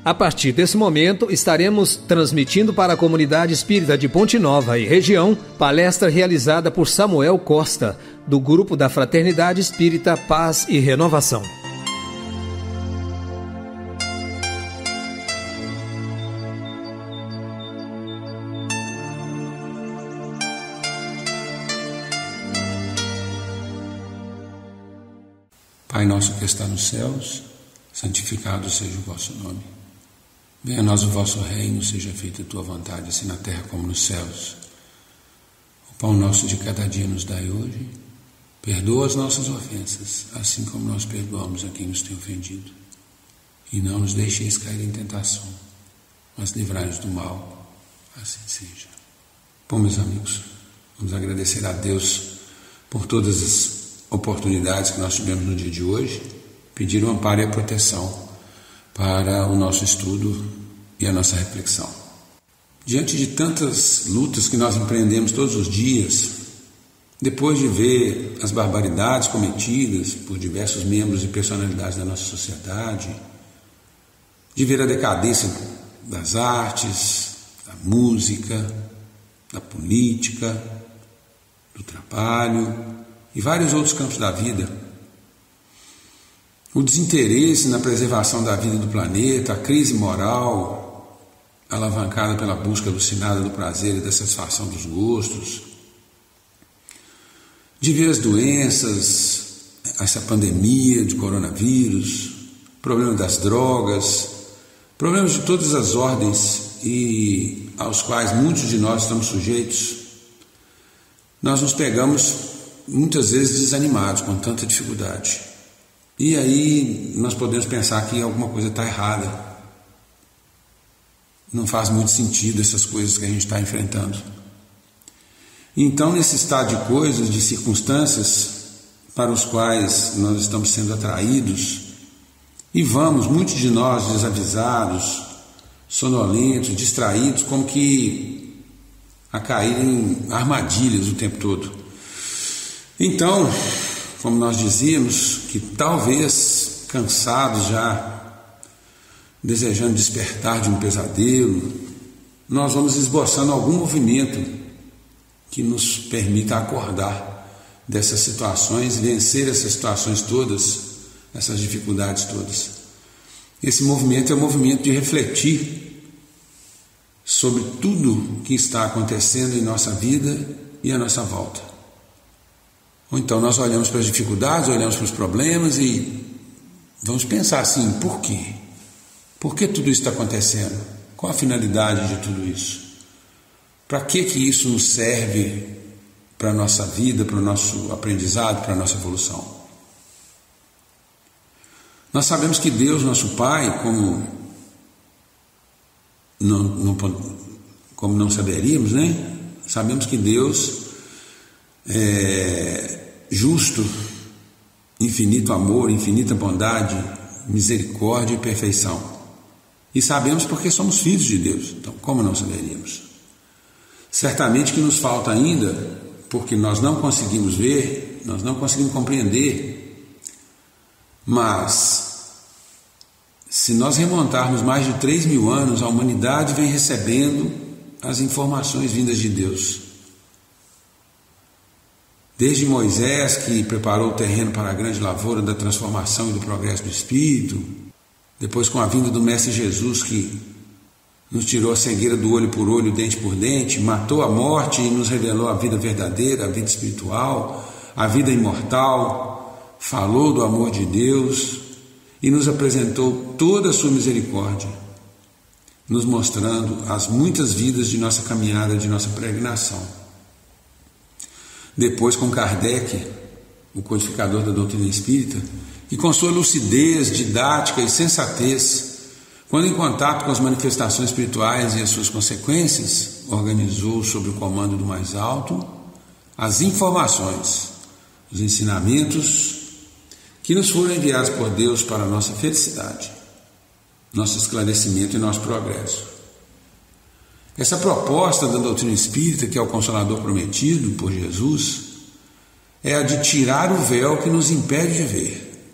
A partir desse momento, estaremos transmitindo para a comunidade espírita de Ponte Nova e região, palestra realizada por Samuel Costa, do grupo da Fraternidade Espírita Paz e Renovação. Pai nosso que está nos céus, santificado seja o vosso nome. Venha a nós o vosso reino, seja feita a tua vontade, assim na terra como nos céus. O pão nosso de cada dia nos dai hoje. Perdoa as nossas ofensas, assim como nós perdoamos a quem nos tem ofendido. E não nos deixeis cair em tentação, mas livrai-nos do mal, assim seja. Bom, meus amigos, vamos agradecer a Deus por todas as oportunidades que nós tivemos no dia de hoje, pedir o amparo e a proteção para o nosso estudo e a nossa reflexão. Diante de tantas lutas que nós empreendemos todos os dias, depois de ver as barbaridades cometidas por diversos membros e personalidades da nossa sociedade, de ver a decadência das artes, da música, da política, do trabalho e vários outros campos da vida, o desinteresse na preservação da vida do planeta, a crise moral alavancada pela busca alucinada do prazer e da satisfação dos gostos, de ver as doenças, essa pandemia de coronavírus, problema das drogas, problemas de todas as ordens e aos quais muitos de nós estamos sujeitos, nós nos pegamos muitas vezes desanimados com tanta dificuldade. E aí nós podemos pensar que alguma coisa está errada. Não faz muito sentido essas coisas que a gente está enfrentando. Então, nesse estado de coisas, de circunstâncias para os quais nós estamos sendo atraídos, e vamos, muitos de nós desavisados, sonolentos, distraídos, como que a cair em armadilhas o tempo todo. Então, como nós dizíamos, que talvez cansados já, desejando despertar de um pesadelo, nós vamos esboçando algum movimento que nos permita acordar dessas situações, vencer essas situações todas, essas dificuldades todas. Esse movimento é o movimento de refletir sobre tudo que está acontecendo em nossa vida e à nossa volta. Ou então nós olhamos para as dificuldades, olhamos para os problemas e vamos pensar assim, por quê? Por que tudo isso está acontecendo? Qual a finalidade de tudo isso? Para que isso nos serve para a nossa vida, para o nosso aprendizado, para a nossa evolução? Nós sabemos que Deus, nosso Pai, como não saberíamos, né? Sabemos que Deus é justo, infinito amor, infinita bondade, misericórdia e perfeição. E sabemos porque somos filhos de Deus, então como não saberíamos? Certamente que nos falta ainda, porque nós não conseguimos ver, nós não conseguimos compreender, mas se nós remontarmos mais de 3.000 anos, a humanidade vem recebendo as informações vindas de Deus. Desde Moisés, que preparou o terreno para a grande lavoura da transformação e do progresso do Espírito, depois com a vinda do Mestre Jesus, que nos tirou a cegueira do olho por olho, dente por dente, matou a morte e nos revelou a vida verdadeira, a vida espiritual, a vida imortal, falou do amor de Deus e nos apresentou toda a sua misericórdia, nos mostrando as muitas vidas de nossa caminhada, de nossa peregrinação. Depois com Kardec, o codificador da doutrina espírita, que com sua lucidez, didática e sensatez, quando em contato com as manifestações espirituais e as suas consequências, organizou sob o comando do mais alto as informações, os ensinamentos que nos foram enviados por Deus para a nossa felicidade, nosso esclarecimento e nosso progresso. Essa proposta da doutrina espírita, que é o Consolador prometido por Jesus, é a de tirar o véu que nos impede de ver,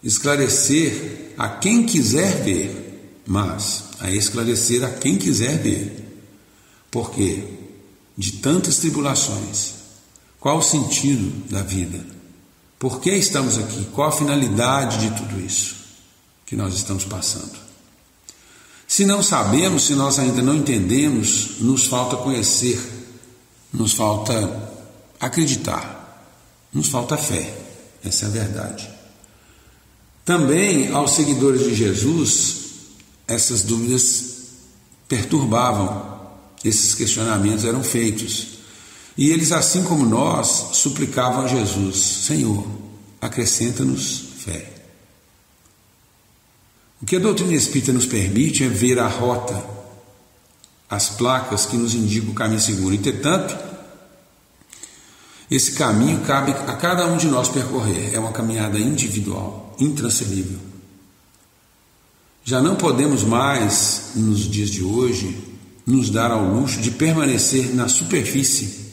esclarecer a quem quiser ver mas a esclarecer a quem quiser ver. Porque de tantas tribulações, qual o sentido da vida? Por que estamos aqui? Qual a finalidade de tudo isso que nós estamos passando? Se não sabemos, se nós ainda não entendemos, nos falta conhecer, nos falta acreditar, nos falta fé. Essa é a verdade. Também aos seguidores de Jesus, essas dúvidas perturbavam, esses questionamentos eram feitos. E eles, assim como nós, suplicavam a Jesus: Senhor, acrescenta-nos fé. O que a doutrina espírita nos permite é ver a rota, as placas que nos indicam o caminho seguro. Entretanto, esse caminho cabe a cada um de nós percorrer. É uma caminhada individual, intransferível. Já não podemos mais, nos dias de hoje, nos dar ao luxo de permanecer na superfície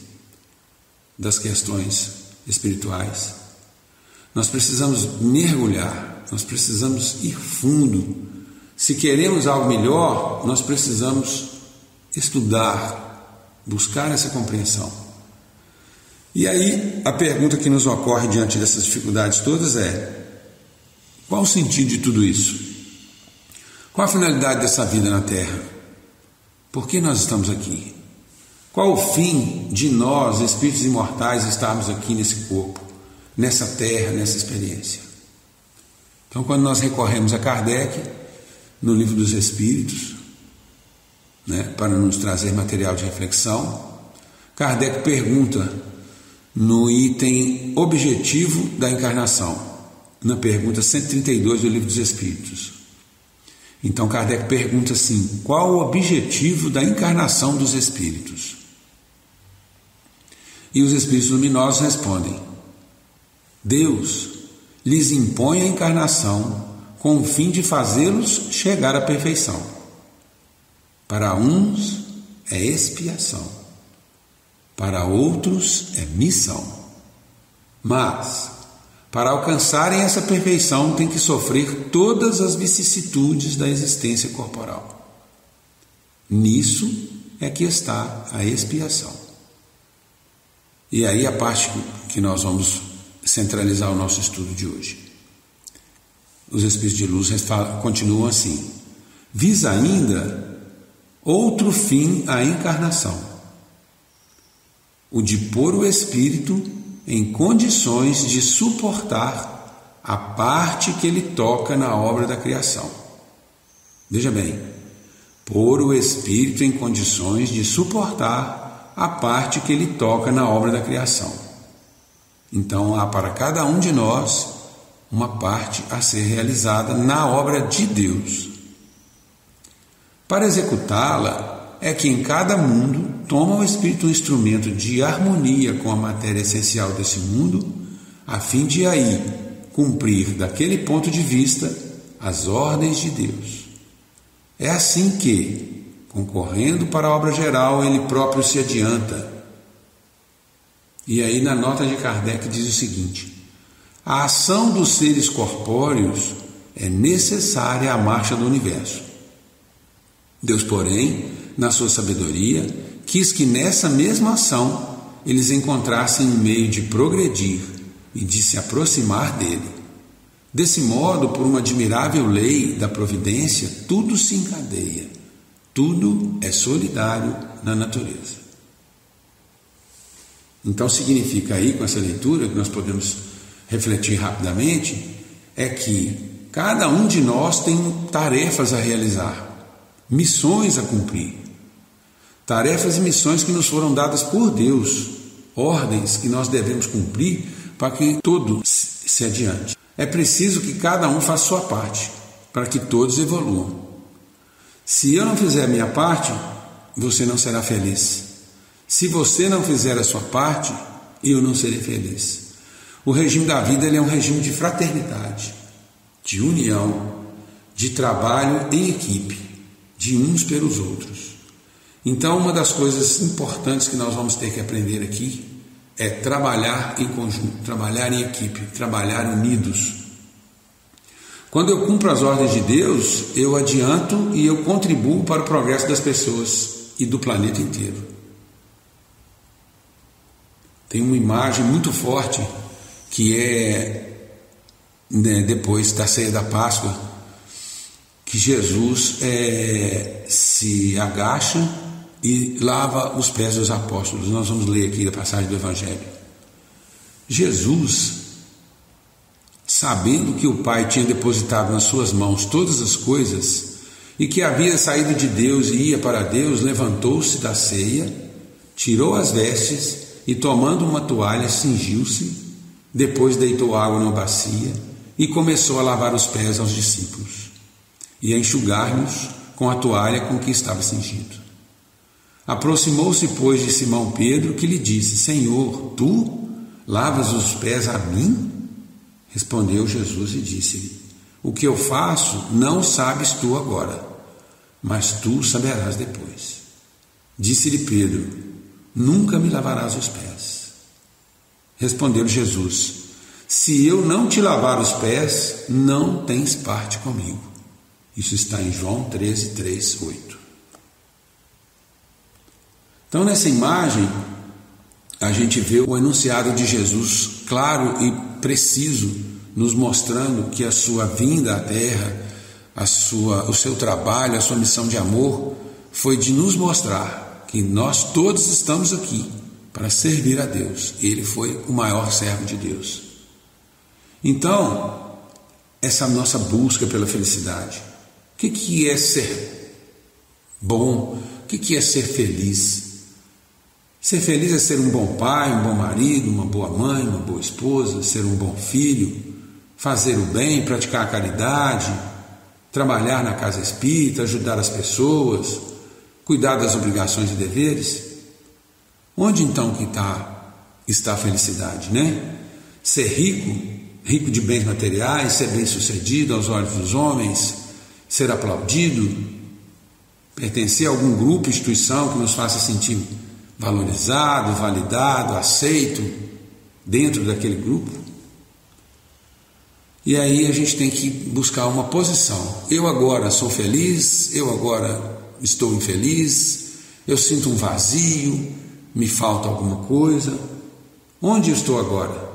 das questões espirituais. Nós precisamos mergulhar, nós precisamos ir fundo. Se queremos algo melhor, nós precisamos estudar, buscar essa compreensão. E aí, a pergunta que nos ocorre diante dessas dificuldades todas é: qual o sentido de tudo isso? Qual a finalidade dessa vida na Terra? Por que nós estamos aqui? Qual o fim de nós, espíritos imortais, estarmos aqui nesse corpo, nessa terra, nessa experiência? Então, quando nós recorremos a Kardec, no Livro dos Espíritos, para nos trazer material de reflexão, Kardec pergunta no item objetivo da encarnação, na pergunta 132 do Livro dos Espíritos. Então Kardec pergunta assim: qual o objetivo da encarnação dos espíritos? E os espíritos luminosos respondem: Deus lhes impõe a encarnação com o fim de fazê-los chegar à perfeição. Para uns é expiação, para outros é missão. Mas para alcançarem essa perfeição, tem que sofrer todas as vicissitudes da existência corporal. Nisso é que está a expiação. E aí a parte que nós vamos centralizar o nosso estudo de hoje. Os Espíritos de Luz continuam assim: visa ainda outro fim à encarnação, o de pôr o Espírito em condições de suportar a parte que ele toca na obra da criação. Veja bem, pôr o Espírito em condições de suportar a parte que ele toca na obra da criação. Então há para cada um de nós uma parte a ser realizada na obra de Deus. Para executá-la, é que em cada mundo toma o Espírito um instrumento de harmonia com a matéria essencial desse mundo, a fim de aí cumprir, daquele ponto de vista, as ordens de Deus. É assim que, concorrendo para a obra geral, ele próprio se adianta. E aí na nota de Kardec diz o seguinte: a ação dos seres corpóreos é necessária à marcha do universo. Deus, porém, na sua sabedoria, quis que nessa mesma ação eles encontrassem um meio de progredir e de se aproximar dele. Desse modo, por uma admirável lei da providência, tudo se encadeia, tudo é solidário na natureza. Então significa aí, com essa leitura, que nós podemos refletir rapidamente, é que cada um de nós tem tarefas a realizar, missões a cumprir. Tarefas e missões que nos foram dadas por Deus, ordens que nós devemos cumprir para que tudo se adiante. É preciso que cada um faça sua parte, para que todos evoluam. Se eu não fizer a minha parte, você não será feliz. Se você não fizer a sua parte, eu não serei feliz. O regime da vida ele é um regime de fraternidade, de união, de trabalho em equipe, de uns pelos outros. Então, uma das coisas importantes que nós vamos ter que aprender aqui é trabalhar em conjunto, trabalhar em equipe, trabalhar unidos. Quando eu cumpro as ordens de Deus, eu adianto e eu contribuo para o progresso das pessoas e do planeta inteiro. Tem uma imagem muito forte que é, depois da ceia da Páscoa, que Jesus se agacha e lava os pés dos apóstolos. Nós vamos ler aqui a passagem do Evangelho. Jesus, sabendo que o Pai tinha depositado nas suas mãos todas as coisas e que havia saído de Deus e ia para Deus, levantou-se da ceia, tirou as vestes e, tomando uma toalha, cingiu-se, depois deitou água numa bacia e começou a lavar os pés aos discípulos e a enxugar-nos com a toalha com que estava cingido. Aproximou-se, pois, de Simão Pedro, que lhe disse: Senhor, tu lavas os pés a mim? Respondeu Jesus e disse-lhe: O que eu faço não sabes tu agora, mas tu saberás depois. Disse-lhe Pedro: Nunca me lavarás os pés. Respondeu Jesus: Se eu não te lavar os pés, não tens parte comigo. Isso está em João 13, 3, 8. Então, nessa imagem, a gente vê o enunciado de Jesus claro e preciso, nos mostrando que a sua vinda à Terra, o seu trabalho, a sua missão de amor, foi de nos mostrar que nós todos estamos aqui para servir a Deus. Ele foi o maior servo de Deus. Então, essa nossa busca pela felicidade, o que é ser bom? O que é ser feliz? Ser feliz é ser um bom pai, um bom marido, uma boa mãe, uma boa esposa, ser um bom filho, fazer o bem, praticar a caridade, trabalhar na casa espírita, ajudar as pessoas, cuidar das obrigações e deveres. Onde então que está a felicidade, né? Ser rico de bens materiais, ser bem-sucedido aos olhos dos homens, ser aplaudido, pertencer a algum grupo, instituição que nos faça sentir valorizado, validado, aceito dentro daquele grupo. E aí a gente tem que buscar uma posição. Eu agora sou feliz, eu agora estou infeliz, eu sinto um vazio, me falta alguma coisa. Onde eu estou agora?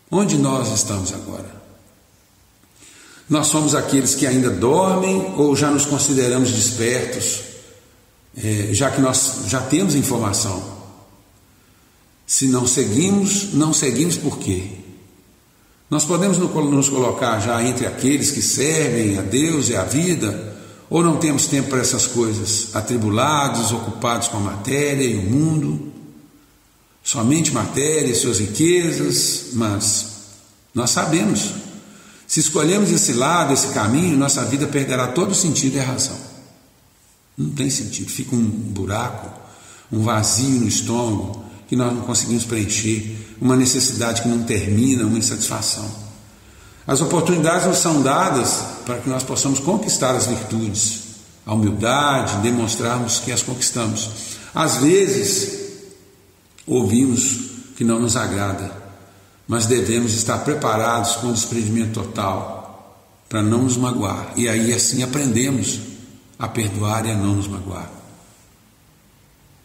Onde nós estamos agora? Nós somos aqueles que ainda dormem ou já nos consideramos despertos? Já que nós já temos informação. Se não seguimos por quê? Nós podemos nos colocar já entre aqueles que servem a Deus e a vida, ou não temos tempo para essas coisas, atribulados, ocupados com a matéria e o mundo, somente matéria e suas riquezas. Mas nós sabemos, se escolhemos esse lado, esse caminho, nossa vida perderá todo o sentido e a razão. Não tem sentido, fica um buraco, um vazio no estômago que nós não conseguimos preencher, uma necessidade que não termina, uma insatisfação. As oportunidades nos são dadas para que nós possamos conquistar as virtudes, a humildade, demonstrarmos que as conquistamos. Às vezes, ouvimos que não nos agrada, mas devemos estar preparados com o desprendimento total para não nos magoar. E aí assim aprendemos a perdoar e a não nos magoar.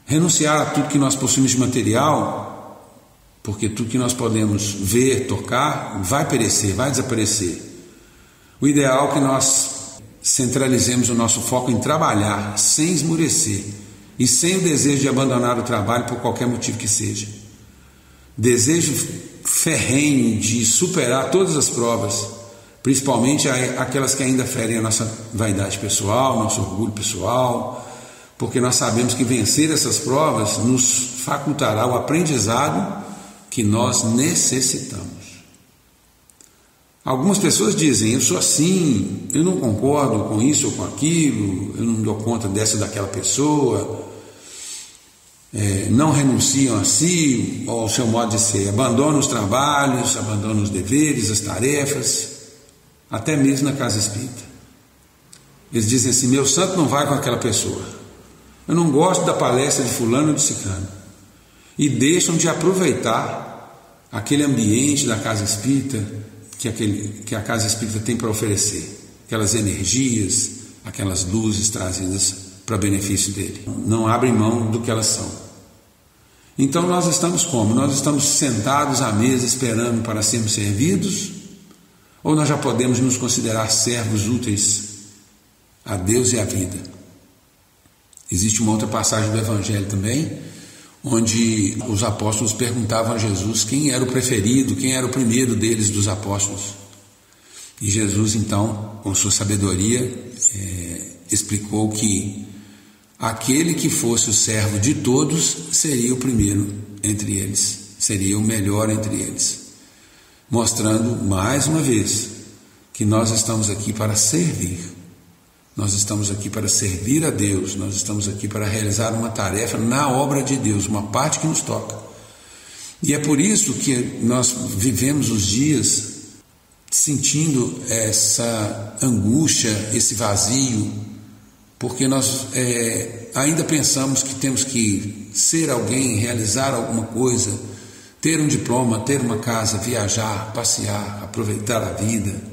Renunciar a tudo que nós possuímos de material, porque tudo que nós podemos ver, tocar, vai perecer, vai desaparecer. O ideal é que nós centralizemos o nosso foco em trabalhar, sem esmurecer e sem o desejo de abandonar o trabalho por qualquer motivo que seja. Desejo ferrenho de superar todas as provas, principalmente aquelas que ainda ferem a nossa vaidade pessoal, nosso orgulho pessoal, porque nós sabemos que vencer essas provas nos facultará o aprendizado que nós necessitamos. Algumas pessoas dizem: eu sou assim, eu não concordo com isso ou com aquilo, eu não dou conta dessa ou daquela pessoa, não renunciam a si ou ao seu modo de ser, abandonam os trabalhos, abandonam os deveres, as tarefas, até mesmo na casa espírita. Eles dizem assim: meu santo não vai com aquela pessoa, eu não gosto da palestra de fulano ou de ciclano, e deixam de aproveitar aquele ambiente da casa espírita que a casa espírita tem para oferecer, aquelas energias, aquelas luzes trazidas para benefício dele. Não abrem mão do que elas são. Então nós estamos como? Nós estamos sentados à mesa esperando para sermos servidos? Ou nós já podemos nos considerar servos úteis a Deus e à vida? Existe uma outra passagem do Evangelho também, onde os apóstolos perguntavam a Jesus quem era o preferido, quem era o primeiro deles dos apóstolos. E Jesus, então, com sua sabedoria, explicou que aquele que fosse o servo de todos seria o primeiro entre eles, seria o melhor entre eles, mostrando mais uma vez que nós estamos aqui para servir, nós estamos aqui para servir a Deus, nós estamos aqui para realizar uma tarefa na obra de Deus, uma parte que nos toca. E é por isso que nós vivemos os dias sentindo essa angústia, esse vazio, porque nós ainda pensamos que temos que ser alguém, realizar alguma coisa, ter um diploma, ter uma casa, viajar, passear, aproveitar a vida.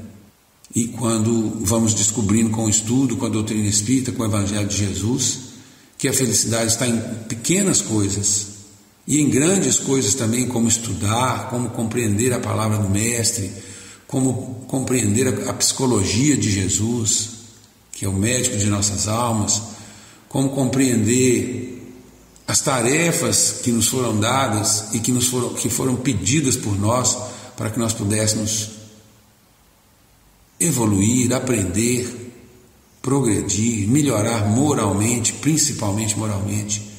E quando vamos descobrindo com o estudo, com a doutrina espírita, com o Evangelho de Jesus, que a felicidade está em pequenas coisas e em grandes coisas também, como estudar, como compreender a palavra do Mestre, como compreender a psicologia de Jesus, que é o médico de nossas almas, como compreender as tarefas que nos foram dadas e que foram pedidas por nós para que nós pudéssemos evoluir, aprender, progredir, melhorar moralmente, principalmente moralmente,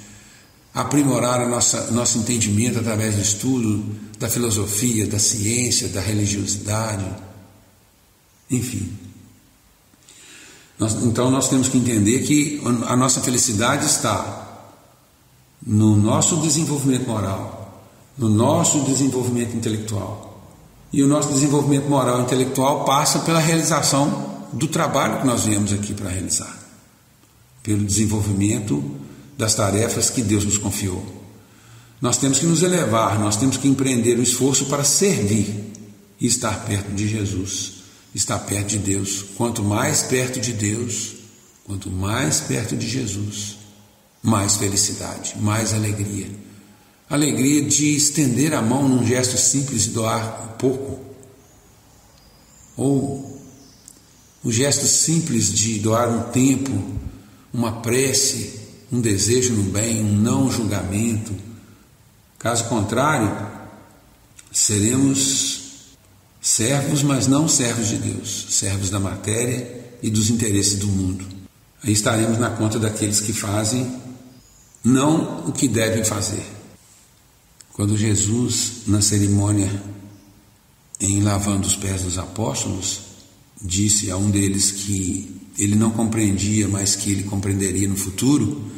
aprimorar nosso entendimento através do estudo da filosofia, da ciência, da religiosidade, enfim. Então nós temos que entender que a nossa felicidade está no nosso desenvolvimento moral, no nosso desenvolvimento intelectual. E o nosso desenvolvimento moral e intelectual passa pela realização do trabalho que nós viemos aqui para realizar, pelo desenvolvimento das tarefas que Deus nos confiou. Nós temos que nos elevar, nós temos que empreender um esforço para servir e estar perto de Jesus, estar perto de Deus. Quanto mais perto de Deus, quanto mais perto de Jesus, mais felicidade, mais alegria. Alegria de estender a mão num gesto simples e doar um pouco. Ou o gesto simples de doar um tempo, uma prece, um desejo no bem, um não julgamento. Caso contrário, seremos servos, mas não servos de Deus, servos da matéria e dos interesses do mundo. Aí estaremos na conta daqueles que fazem não o que devem fazer. Quando Jesus, na cerimônia em lavando os pés dos apóstolos, disse a um deles que ele não compreendia, mas que ele compreenderia no futuro,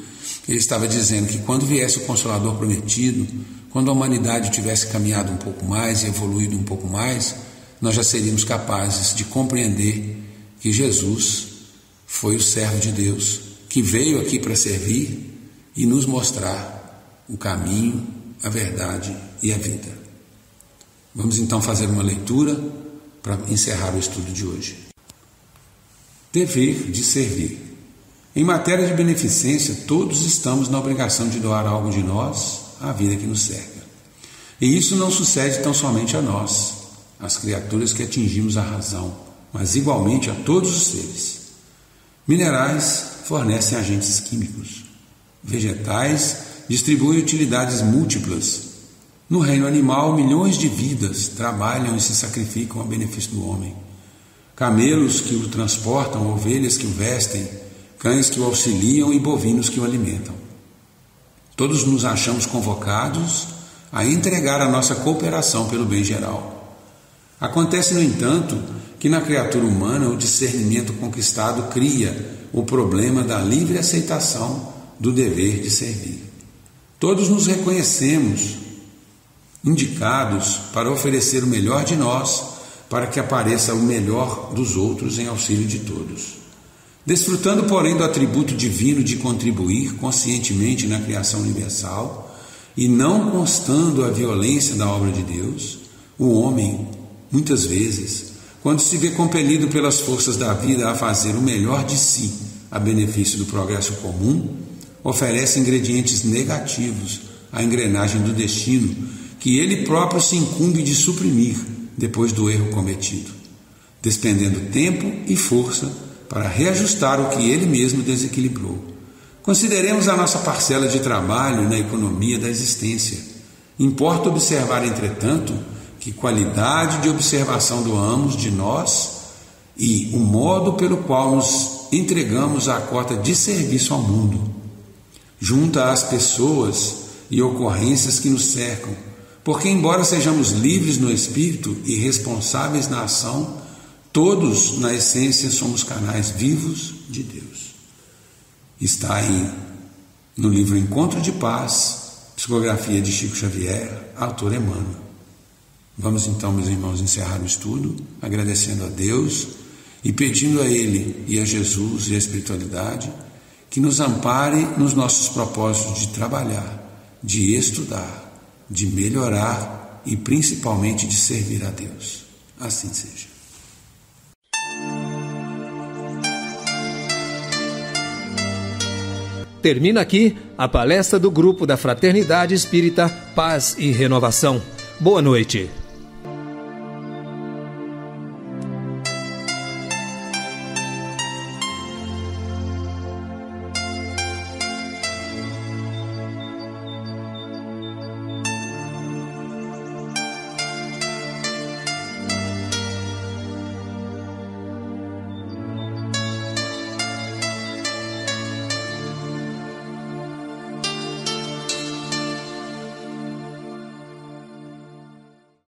ele estava dizendo que quando viesse o Consolador prometido, quando a humanidade tivesse caminhado um pouco mais e evoluído um pouco mais, nós já seríamos capazes de compreender que Jesus foi o servo de Deus, que veio aqui para servir e nos mostrar o caminho, a verdade e a vida. Vamos então fazer uma leitura para encerrar o estudo de hoje. Dever de servir. Em matéria de beneficência, todos estamos na obrigação de doar algo de nós à vida que nos cerca. E isso não sucede tão somente a nós, as criaturas que atingimos a razão, mas igualmente a todos os seres. Minerais fornecem agentes químicos. Vegetais distribuem utilidades múltiplas. No reino animal, milhões de vidas trabalham e se sacrificam a benefício do homem. Camelos que o transportam, ovelhas que o vestem, cães que o auxiliam e bovinos que o alimentam. Todos nos achamos convocados a entregar a nossa cooperação pelo bem geral. Acontece, no entanto, que na criatura humana o discernimento conquistado cria o problema da livre aceitação do dever de servir. Todos nos reconhecemos indicados para oferecer o melhor de nós, para que apareça o melhor dos outros em auxílio de todos. Desfrutando, porém, do atributo divino de contribuir conscientemente na criação universal e não constando a violência da obra de Deus, o homem Muitas vezes, quando se vê compelido pelas forças da vida a fazer o melhor de si a benefício do progresso comum, oferece ingredientes negativos à engrenagem do destino que ele próprio se incumbe de suprimir depois do erro cometido, despendendo tempo e força para reajustar o que ele mesmo desequilibrou. Consideremos a nossa parcela de trabalho na economia da existência. Importa observar, entretanto, que qualidade de observação doamos de nós e o modo pelo qual nos entregamos à cota de serviço ao mundo, junto às pessoas e ocorrências que nos cercam, porque, embora sejamos livres no espírito e responsáveis na ação, todos, na essência, somos canais vivos de Deus. Está aí no livro Encontro de Paz, psicografia de Chico Xavier, autor Emmanuel. Vamos então, meus irmãos, encerrar o estudo, agradecendo a Deus e pedindo a Ele e a Jesus e a espiritualidade que nos ampare nos nossos propósitos de trabalhar, de estudar, de melhorar e principalmente de servir a Deus. Assim seja. Termina aqui a palestra do Grupo da Fraternidade Espírita Paz e Renovação. Boa noite.